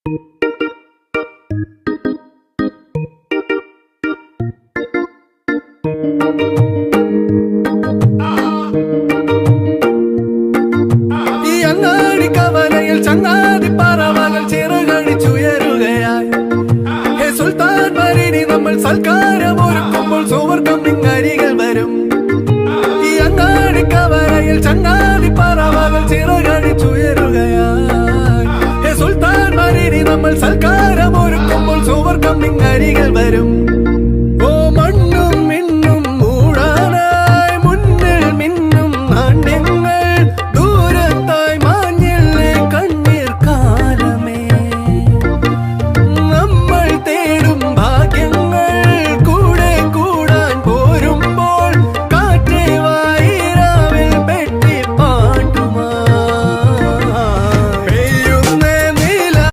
ഈ അങ്ങാടി കവലയിൽ ചങ്ങാതി പറവകൾ ചിറകടിച്ചുയരുകയായി. ഹേ സുൽത്താൻ മരിനി നമ്മൾ സൽക്കാരമൊരുക്കുമ്പോൾ സുവർഗം ഇങ്ങരികൾ വരും. ഈ അങ്ങാടി കവലയിൽ ചങ്ങാതി പറവകൾ ചിറകടിച്ചുയരുകയായി. ഹേ സുൽത്താൻ മരിനി നമ്മൾ സൽക്കാരമൊരുക്കുമ്പോൾ സുവർഗം ഇങ്ങരികൾ വരും.